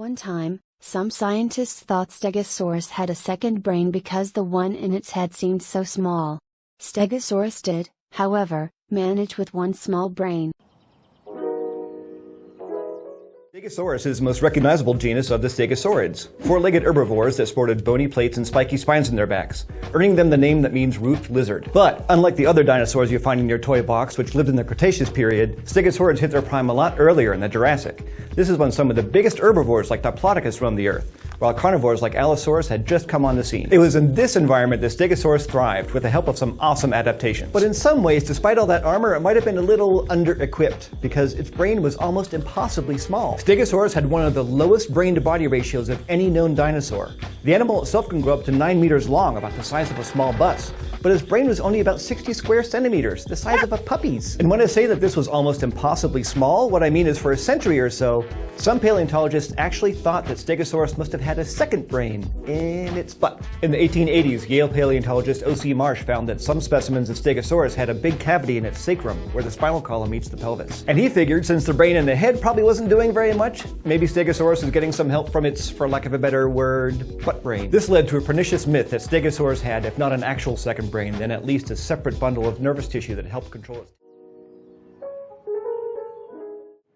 one time, some scientists thought Stegosaurus had a second brain because the one in its head seemed so small. Stegosaurus did, however, manage with one small brain. Stegosaurus is the most recognizable genus of the stegosaurids, four-legged herbivores that sported bony plates and spiky spines in their backs, earning them the name that means roofed lizard. But, unlike the other dinosaurs you find in your toy box which lived in the Cretaceous period, stegosaurids hit their prime a lot earlier in the Jurassic. This is when some of the biggest herbivores like Diplodocus roamed the Earth, while carnivores like Allosaurus had just come on the scene. It was in this environment that Stegosaurus thrived with the help of some awesome adaptations. But in some ways, despite all that armor, it might have been a little under-equipped because its brain was almost impossibly small. Stegosaurus had one of the lowest brain-to-body ratios of any known dinosaur. The animal itself can grow up to 9 meters long, about the size of a small bus. But his brain was only about 60 square centimeters, the size of a puppy's. And when I say that this was almost impossibly small, what I mean is for a century or so, some paleontologists actually thought that Stegosaurus must have had a second brain in its butt. In the 1880s, Yale paleontologist O.C. Marsh found that some specimens of Stegosaurus had a big cavity in its sacrum, where the spinal column meets the pelvis. And he figured since the brain in the head probably wasn't doing very much, maybe Stegosaurus was getting some help from its, for lack of a better word, butt brain. This led to a pernicious myth that Stegosaurus had, if not an actual second brain, then at least a separate bundle of nervous tissue that helped control it.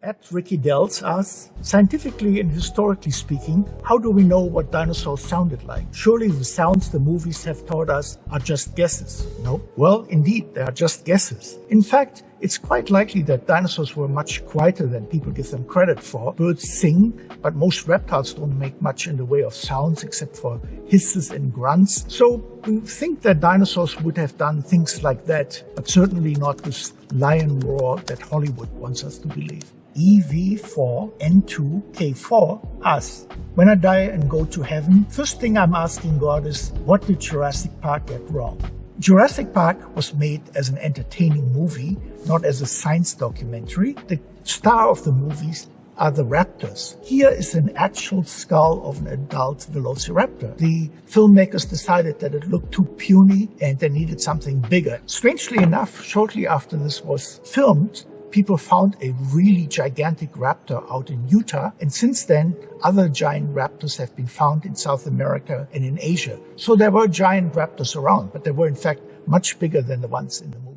At Ricky Dells asks, scientifically and historically speaking, how do we know what dinosaurs sounded like? Surely the sounds the movies have taught us are just guesses, no? Well, indeed, they are just guesses. In fact, it's quite likely that dinosaurs were much quieter than people give them credit for. Birds sing, but most reptiles don't make much in the way of sounds except for hisses and grunts. So we think that dinosaurs would have done things like that, but certainly not this lion roar that Hollywood wants us to believe. EV4N2K4 asks, when I die and go to heaven, first thing I'm asking God is, what did Jurassic Park get wrong? Jurassic Park was made as an entertaining movie, not as a science documentary. The star of the movies are the raptors. Here is an actual skull of an adult velociraptor. The filmmakers decided that it looked too puny and they needed something bigger. Strangely enough, shortly after this was filmed, people found a really gigantic raptor out in Utah, and since then, other giant raptors have been found in South America and in Asia. So there were giant raptors around, but they were in fact much bigger than the ones in the movie.